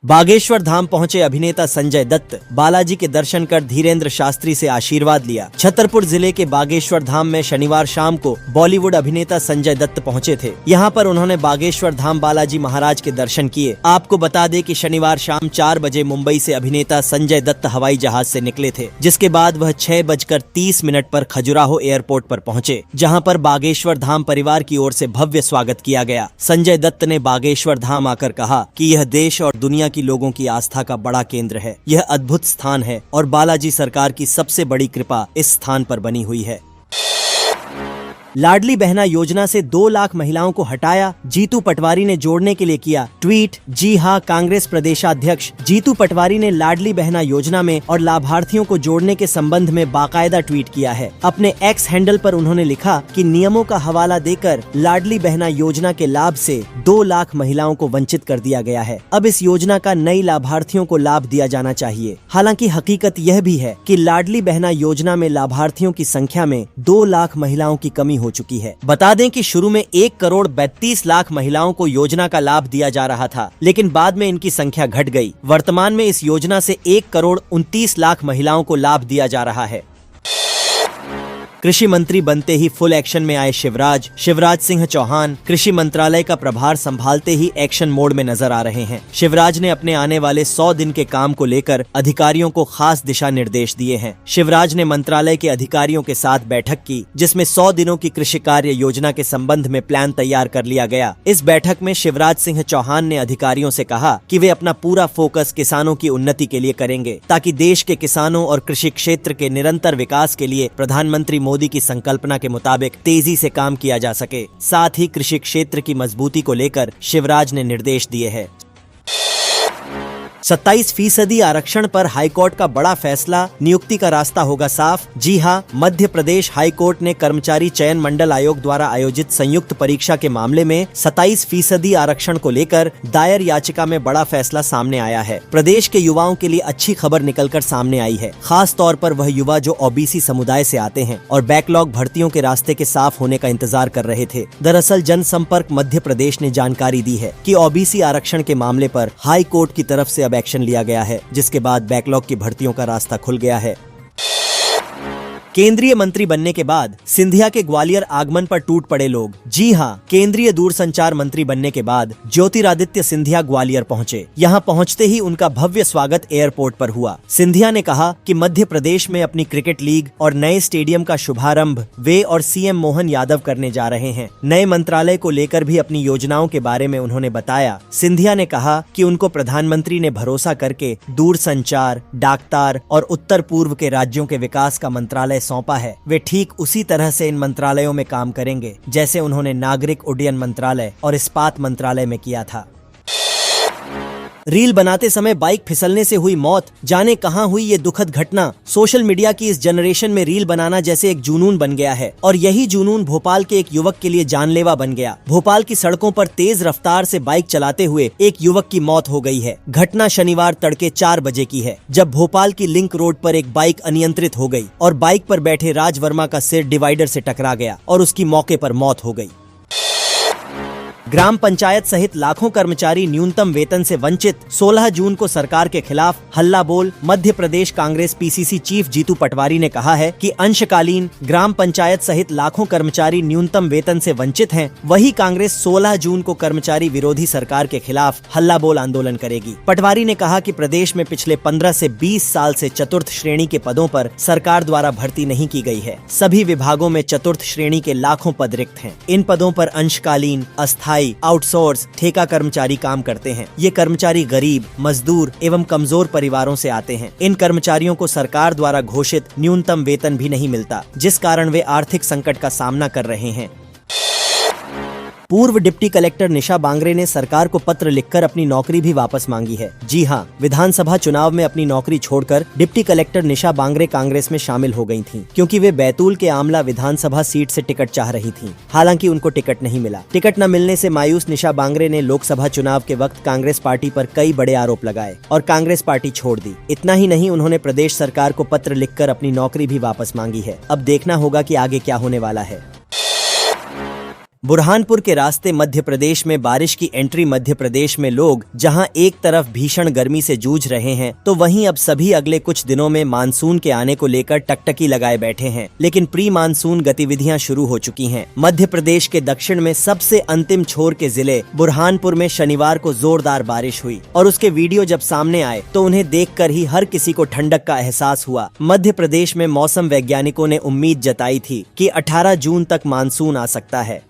बागेश्वर धाम पहुंचे अभिनेता संजय दत्त, बालाजी के दर्शन कर धीरेन्द्र शास्त्री से आशीर्वाद लिया। छतरपुर जिले के बागेश्वर धाम में शनिवार शाम को बॉलीवुड अभिनेता संजय दत्त पहुंचे थे। यहां पर उन्होंने बागेश्वर धाम बालाजी महाराज के दर्शन किए। आपको बता दें कि शनिवार शाम 4 बजे मुंबई से अभिनेता संजय दत्त हवाई जहाज से निकले थे, जिसके बाद वह 6:30 पर खजुराहो एयरपोर्ट पर पहुंचे, जहां पर बागेश्वर धाम परिवार की ओर से भव्य स्वागत किया गया। संजय दत्त ने बागेश्वर धाम आकर कहा कि यह देश और दुनिया की लोगों की आस्था का बड़ा केंद्र है। यह अद्भुत स्थान है और बालाजी सरकार की सबसे बड़ी कृपा इस स्थान पर बनी हुई है। लाडली बहना योजना से 2 लाख महिलाओं को हटाया, जीतू पटवारी ने जोड़ने के लिए किया ट्वीट। जी हां, कांग्रेस प्रदेशाध्यक्ष जीतू पटवारी ने लाडली बहना योजना में और लाभार्थियों को जोड़ने के संबंध में बाकायदा ट्वीट किया है। अपने एक्स हैंडल पर उन्होंने लिखा कि नियमों का हवाला देकर लाडली बहना योजना के लाभ से 2 लाख महिलाओं को वंचित कर दिया गया है। अब इस योजना का नई लाभार्थियों को लाभ दिया जाना चाहिए। हालांकि हकीकत यह भी है कि लाडली बहना योजना में लाभार्थियों की संख्या में 2 लाख महिलाओं की कमी हो चुकी है। बता दें कि शुरू में 1,32,00,000 महिलाओं को योजना का लाभ दिया जा रहा था, लेकिन बाद में इनकी संख्या घट गई। वर्तमान में इस योजना से 1,29,00,000 महिलाओं को लाभ दिया जा रहा है। कृषि मंत्री बनते ही फुल एक्शन में आए शिवराज सिंह चौहान कृषि मंत्रालय का प्रभार संभालते ही एक्शन मोड में नजर आ रहे हैं। शिवराज ने अपने आने वाले 100 दिन के काम को लेकर अधिकारियों को खास दिशा निर्देश दिए हैं। शिवराज ने मंत्रालय के अधिकारियों के साथ बैठक की, जिसमें 100 दिनों की कृषि कार्य योजना के संबंध में प्लान तैयार कर लिया गया। इस बैठक में शिवराज सिंह चौहान ने अधिकारियों से कहा कि वे अपना पूरा फोकस किसानों की उन्नति के लिए करेंगे, ताकि देश के किसानों और कृषि क्षेत्र के निरंतर विकास के लिए प्रधानमंत्री मोदी की संकल्पना के मुताबिक तेजी से काम किया जा सके। साथ ही कृषि क्षेत्र की मजबूती को लेकर शिवराज ने निर्देश दिए हैं। 27% आरक्षण पर हाईकोर्ट का बड़ा फैसला, नियुक्ति का रास्ता होगा साफ। जी हां, मध्य प्रदेश हाईकोर्ट ने कर्मचारी चयन मंडल आयोग द्वारा आयोजित संयुक्त परीक्षा के मामले में 27% आरक्षण को लेकर दायर याचिका में बड़ा फैसला सामने आया है। प्रदेश के युवाओं के लिए अच्छी खबर निकलकर सामने आई है, खास तौर पर वह युवा जो ओबीसी समुदाय से आते हैं और बैकलॉग भर्तियों के रास्ते के साफ होने का इंतजार कर रहे थे। दरअसल जनसंपर्क मध्य प्रदेश ने जानकारी दी है कि ओबीसी आरक्षण के मामले पर हाई कोर्ट की तरफ से अब एक्शन लिया गया है, जिसके बाद बैकलॉग की भर्तियों का रास्ता खुल गया है। केंद्रीय मंत्री बनने के बाद सिंधिया के ग्वालियर आगमन पर टूट पड़े लोग। जी हां, केंद्रीय दूरसंचार मंत्री बनने के बाद ज्योतिरादित्य सिंधिया ग्वालियर पहुंचे। यहां पहुंचते ही उनका भव्य स्वागत एयरपोर्ट पर हुआ। सिंधिया ने कहा कि मध्य प्रदेश में अपनी क्रिकेट लीग और नए स्टेडियम का शुभारंभ वे और सीएम मोहन यादव करने जा रहे हैं। नए मंत्रालय को लेकर भी अपनी योजनाओं के बारे में उन्होंने बताया। सिंधिया ने कहा कि उनको प्रधानमंत्री ने भरोसा करके दूरसंचार, डाकतार और उत्तर पूर्व के राज्यों के विकास का मंत्रालय सौंपा है। वे ठीक उसी तरह से इन मंत्रालयों में काम करेंगे जैसे उन्होंने नागरिक उड्डयन मंत्रालय और इस्पात मंत्रालय में किया था। रील बनाते समय बाइक फिसलने से हुई मौत, जाने कहां हुई ये दुखद घटना। सोशल मीडिया की इस जनरेशन में रील बनाना जैसे एक जुनून बन गया है, और यही जुनून भोपाल के एक युवक के लिए जानलेवा बन गया। भोपाल की सड़कों पर तेज रफ्तार से बाइक चलाते हुए एक युवक की मौत हो गई है। घटना शनिवार तड़के 4 बजे की है, जब भोपाल की लिंक रोड पर एक बाइक अनियंत्रित हो गई और बाइक पर बैठे राज वर्मा का सिर डिवाइडर से टकरा गया और उसकी मौके पर मौत हो गई। ग्राम पंचायत सहित लाखों कर्मचारी न्यूनतम वेतन से वंचित, 16 जून को सरकार के खिलाफ हल्ला बोल। मध्य प्रदेश कांग्रेस पीसीसी चीफ जीतू पटवारी ने कहा है कि अंशकालीन ग्राम पंचायत सहित लाखों कर्मचारी न्यूनतम वेतन से वंचित हैं। वही कांग्रेस 16 जून को कर्मचारी विरोधी सरकार के खिलाफ हल्ला बोल आंदोलन करेगी। पटवारी ने कहा कि प्रदेश में पिछले 15 से 20 साल से चतुर्थ श्रेणी के पदों पर सरकार द्वारा भर्ती नहीं की गई है। सभी विभागों में चतुर्थ श्रेणी के लाखों पद रिक्त हैं। इन पदों पर अंशकालीन, अस्थायी, आउटसोर्स, ठेका कर्मचारी काम करते हैं। ये कर्मचारी गरीब, मजदूर एवं कमजोर परिवारों से आते हैं। इन कर्मचारियों को सरकार द्वारा घोषित न्यूनतम वेतन भी नहीं मिलता, जिस कारण वे आर्थिक संकट का सामना कर रहे हैं। पूर्व डिप्टी कलेक्टर निशा बांगरे ने सरकार को पत्र लिखकर अपनी नौकरी भी वापस मांगी है। जी हां, विधानसभा चुनाव में अपनी नौकरी छोड़कर डिप्टी कलेक्टर निशा बांगरे कांग्रेस में शामिल हो गई थीं, क्योंकि वे बैतूल के आमला विधानसभा सीट से टिकट चाह रही थीं। हालांकि उनको टिकट नहीं मिला। टिकट न मिलने से मायूस निशा बांगरे ने लोकसभा चुनाव के वक्त कांग्रेस पार्टी पर कई बड़े आरोप लगाए और कांग्रेस पार्टी छोड़ दी। इतना ही नहीं, उन्होंने प्रदेश सरकार को पत्र लिखकर अपनी नौकरी भी वापस मांगी है। अब देखना होगा कि आगे क्या होने वाला है। बुरहानपुर के रास्ते मध्य प्रदेश में बारिश की एंट्री। मध्य प्रदेश में लोग जहां एक तरफ भीषण गर्मी से जूझ रहे हैं, तो वहीं अब सभी अगले कुछ दिनों में मानसून के आने को लेकर टकटकी लगाए बैठे हैं। लेकिन प्री मानसून गतिविधियां शुरू हो चुकी हैं। मध्य प्रदेश के दक्षिण में सबसे अंतिम छोर के जिले बुरहानपुर में शनिवार को जोरदार बारिश हुई और उसके वीडियो जब सामने आए तो उन्हें देखकर ही हर किसी को ठंडक का एहसास हुआ। मध्य प्रदेश में मौसम वैज्ञानिकों ने उम्मीद जताई थी कि 18 जून तक मानसून आ सकता है।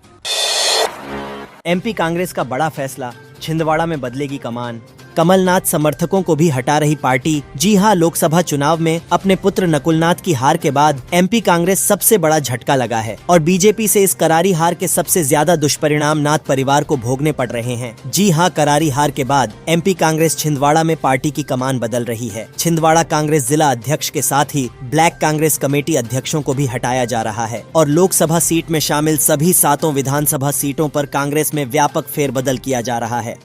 एमपी कांग्रेस का बड़ा फैसला, छिंदवाड़ा में बदलेगी कमान। कमलनाथ समर्थकों को भी हटा रही पार्टी। जी हां, लोकसभा चुनाव में अपने पुत्र नकुलनाथ की हार के बाद एमपी कांग्रेस सबसे बड़ा झटका लगा है और बीजेपी से इस करारी हार के सबसे ज्यादा दुष्परिणाम नाथ परिवार को भोगने पड़ रहे हैं। जी हां, करारी हार के बाद एमपी कांग्रेस छिंदवाड़ा में पार्टी की कमान बदल रही है। छिंदवाड़ा कांग्रेस जिला अध्यक्ष के साथ ही ब्लैक कांग्रेस कमेटी अध्यक्षों को भी हटाया जा रहा है और लोकसभा सीट में शामिल सभी 7 विधानसभा सीटों पर कांग्रेस में व्यापक फेरबदल किया जा रहा है।